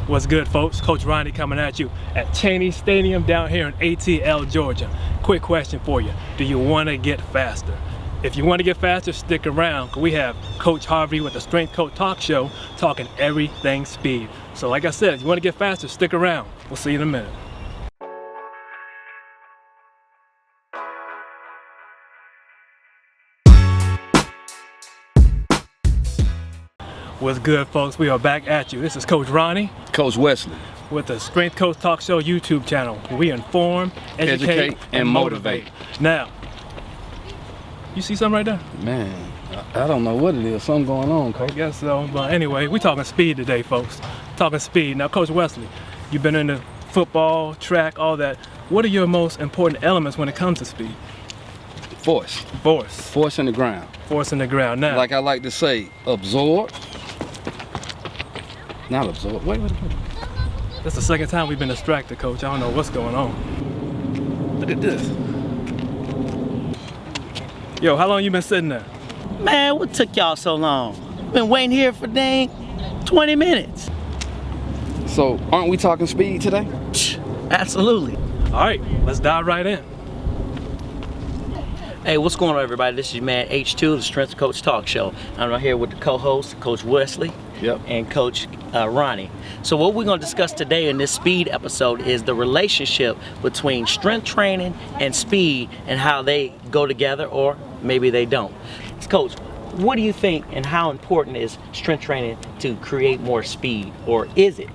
What's good, folks? Coach Ronnie coming at you at Cheney Stadium down here in ATL, Georgia. Quick question for you. Do you want to get faster? If you want to get faster, stick around. We have Coach Harvey with the Strength Coach Talk Show talking everything speed. So like I said, if you want to get faster, stick around. We'll see you in a minute. What's good, folks? We are back at you. This is Coach Ronnie. Coach Wesley. With the Strength Coach Talk Show YouTube channel. We inform, educate and motivate. Now, you see something right there? Man, I don't know what it is. Something going on, Coach. I guess so. But anyway, we're talking speed today, folks. Talking speed. Now, Coach Wesley, you've been into football, track, all that. What are your most important elements when it comes to speed? Force. Force in the ground. Force in the ground. Now, like I like to say, absorb. Not absorb. Wait. That's the second time we've been distracted, Coach. I don't know what's going on. Look at this. Yo, how long you been sitting there? Man, what took y'all so long? Been waiting here for dang 20 minutes. So, aren't we talking speed today? Absolutely. All right, let's dive right in. Hey, what's going on, everybody? This is your man H2, the Strength Coach Talk Show. I'm right here with the co-host, Coach Wesley. Yep. And Coach Ronnie. So what we're going to discuss today in this speed episode is the relationship between strength training and speed and how they go together, or maybe they don't. Coach, what do you think and how important is strength training to create more speed, or is it?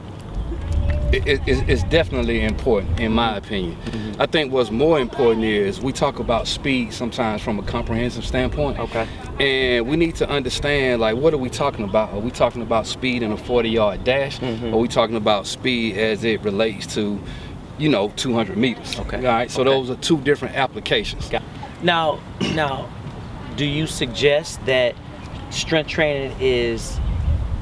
It's definitely important, in my opinion. Mm-hmm. I think what's more important is we talk about speed sometimes from a comprehensive standpoint. Okay. And we need to understand, like, what are we talking about? Are we talking about speed in a 40-yard dash? Mm-hmm. Or are we talking about speed as it relates to, 200 meters? Okay. All right. So those are two different applications. Now, do you suggest that strength training is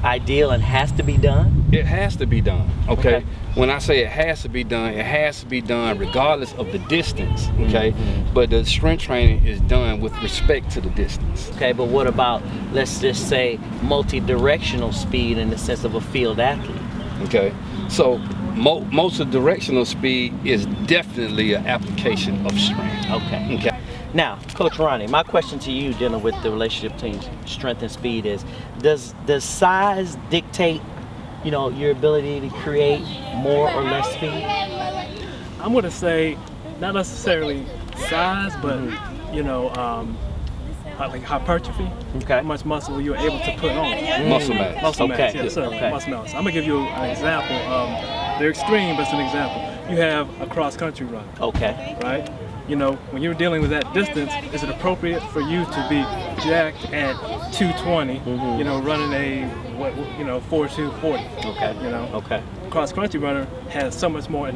ideal and has to be done? It has to be done. Okay. When I say it has to be done regardless of the distance. Okay. Mm-hmm. But the strength training is done with respect to the distance. Okay, but what about, let's just say, multi-directional speed in the sense of a field athlete? Okay. So most of directional speed is definitely an application of strength. Okay. Now, Coach Ronnie, my question to you dealing with the relationship between strength and speed is, does size dictate, your ability to create more or less speed? I'm going to say not necessarily size, but like hypertrophy. Okay. How much muscle you're able to put on. Muscle mass. Muscle mass. Okay. Yes, sir. Okay. Muscle mass. I'm gonna give you an example. They're extreme, but it's an example. You have a cross-country run. Okay. Right. When you're dealing with that distance, is it appropriate for you to be jacked at 220? Mm-hmm. Running a 4.240. Okay. Okay. Cross-country runner has so much more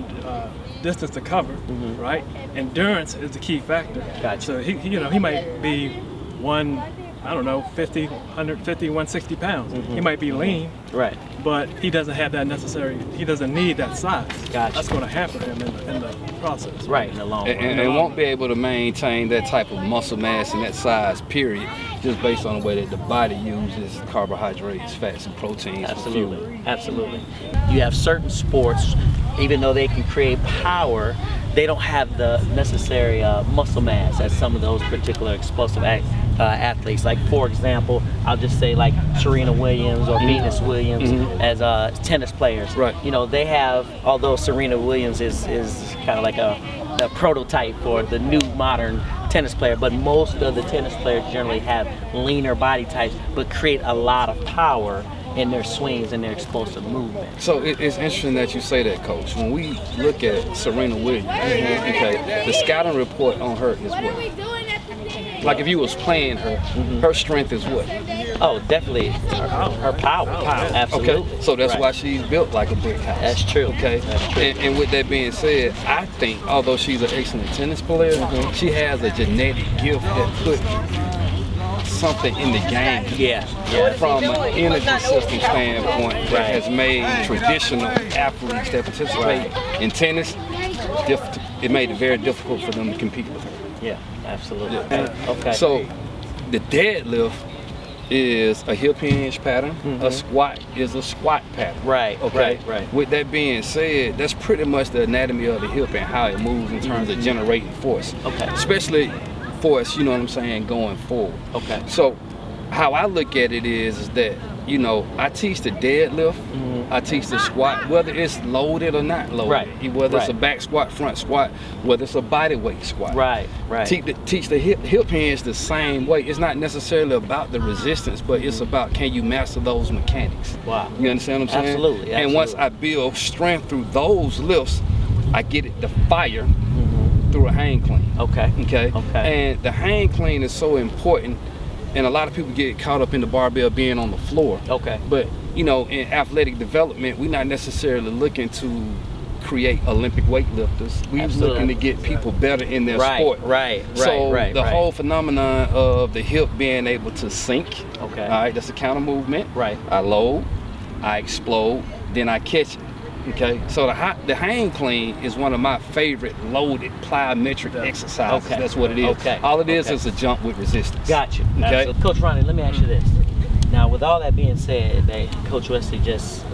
distance to cover, mm-hmm. right? Endurance is the key factor. Gotcha. So he might be 50, 150, 160 pounds. Mm-hmm. He might be lean, right? But he doesn't have that necessary. He doesn't need that size. Gotcha. That's going to hamper him in the process. Right, in the long run. And won't be able to maintain that type of muscle mass and that size, period, just based on the way that the body uses carbohydrates, fats, and proteins. Absolutely, absolutely. You have certain sports, even though they can create power, they don't have the necessary muscle mass as some of those particular explosive athletes. Like, for example, I'll just say like Serena Williams or Venus Williams, mm-hmm. as tennis players. Right. They have, although Serena Williams is kind of like a prototype for the new modern tennis player, but most of the tennis players generally have leaner body types but create a lot of power in their swings and their explosive movement. So it's interesting that you say that, Coach. When we look at Serena Williams, okay, the scouting report on her is what? Like, if you was playing her, mm-hmm. her strength is what? Oh, definitely her power. Absolutely. Okay, so that's why she's built like a brick house. That's true. Okay, that's true. And with that being said, I think although she's an excellent tennis player, mm-hmm. she has a genetic gift that put something in the game. Yeah. From an energy system standpoint that has made traditional athletes that participate in tennis, it made it very difficult for them to compete with her. Yeah, absolutely. Yeah. Okay. So the deadlift is a hip hinge pattern. A squat is a squat pattern. Right. Okay. Right. With that being said, that's pretty much the anatomy of the hip and how it moves in terms of generating force. Okay. Especially force, you know what I'm saying, going forward. Okay. So how I look at it is that, you know, I teach the deadlift, I teach the squat, whether it's loaded or not loaded. Right. Whether it's a back squat, front squat, whether it's a body weight squat. Right. Teach the hip hinge the same way. It's not necessarily about the resistance, but it's about, can you master those mechanics? Wow. You understand what I'm saying? Absolutely. And once I build strength through those lifts, I get it the fire through a hang clean. Okay. And the hang clean is so important. And a lot of people get caught up in the barbell being on the floor. Okay. But, you know, in athletic development, we're not necessarily looking to create Olympic weightlifters. We're looking to get people better in their sport. So the whole phenomenon of the hip being able to sink, all right, that's a counter movement. Right. I load, I explode, then I catch it. Okay, so the hang clean is one of my favorite loaded plyometric exercises. Okay. That's what it is. Okay. All it is a jump with resistance. Gotcha. Okay. So Coach Ronnie, let me ask you this. Now, with all that being said, that Coach Wesley just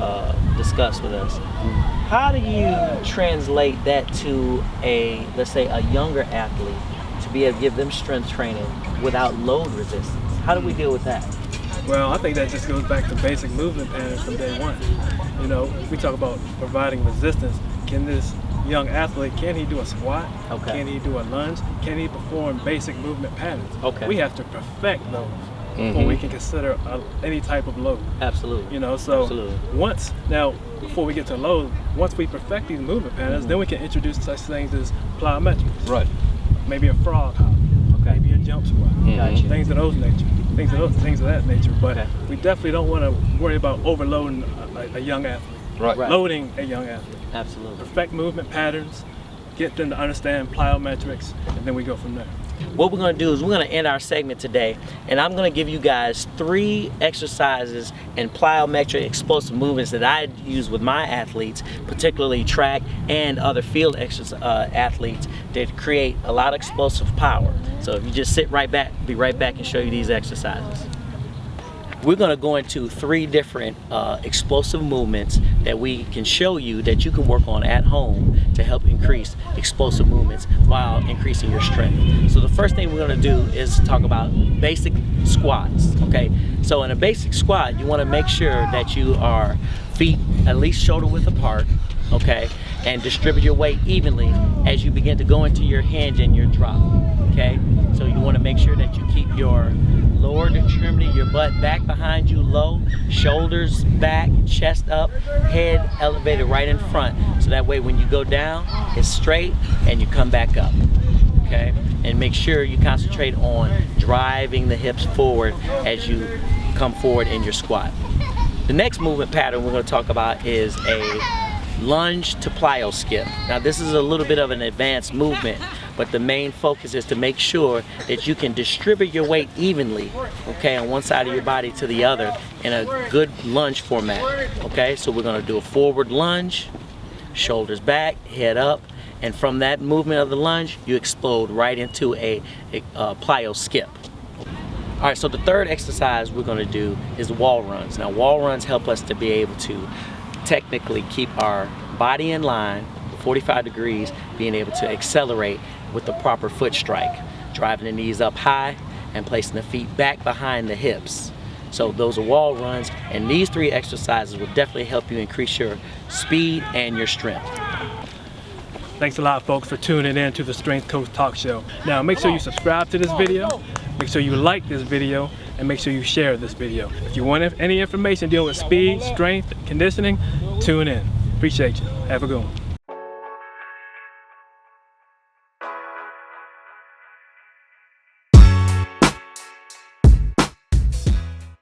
discussed with us, how do you translate that to a, let's say, a younger athlete to be able to give them strength training without load resistance? How do we deal with that? Well, I think that just goes back to basic movement patterns from day one. You know, we talk about providing resistance. Can this young athlete, can he do a squat? Okay. Can he do a lunge? Can he perform basic movement patterns? Okay. We have to perfect those before we can consider any type of load. Absolutely. You know, so Absolutely. before we get to load, once we perfect these movement patterns, then we can introduce such things as plyometrics. Right. Maybe a frog hop. Okay. Maybe a jump squat. Gotcha. Things of that nature. But Okay. we definitely don't want to worry about overloading a young athlete. Right. Loading a young athlete. Absolutely. Perfect movement patterns, get them to understand plyometrics, and then we go from there. What we're going to do is we're going to end our segment today, and I'm going to give you guys 3 exercises and plyometric explosive movements that I use with my athletes, particularly track and other field athletes, that create a lot of explosive power. So if you just sit right back, be right back and show you these exercises. We're going to go into 3 different explosive movements that we can show you that you can work on at home to help increase explosive movements while increasing your strength. So the first thing we're going to do is talk about basic squats. Okay, so in a basic squat, you want to make sure that you are feet at least shoulder width apart, okay, and distribute your weight evenly as you begin to go into your hinge and your drop. Okay, so you want to make sure that you keep your lower extremity, your butt back behind you low, shoulders back, chest up, head elevated right in front. So that way when you go down, it's straight and you come back up. Okay, and make sure you concentrate on driving the hips forward as you come forward in your squat. The next movement pattern we're going to talk about is a lunge to plyo skip. Now this is a little bit of an advanced movement, but the main focus is to make sure that you can distribute your weight evenly, okay, on one side of your body to the other in a good lunge format. Okay, so we're going to do a forward lunge, shoulders back, head up, and from that movement of the lunge you explode right into a plyo skip. All right, so the third exercise we're going to do is wall runs. Now wall runs help us to be able to technically keep our body in line, 45 degrees, being able to accelerate with the proper foot strike, driving the knees up high and placing the feet back behind the hips. So those are wall runs, and these 3 exercises will definitely help you increase your speed and your strength. Thanks a lot, folks, for tuning in to the Strength Coach Talk Show. Now make sure you subscribe to this video, make sure you like this video, and make sure you share this video. If you want any information dealing with speed, strength, conditioning, tune in. Appreciate you. Have a good one.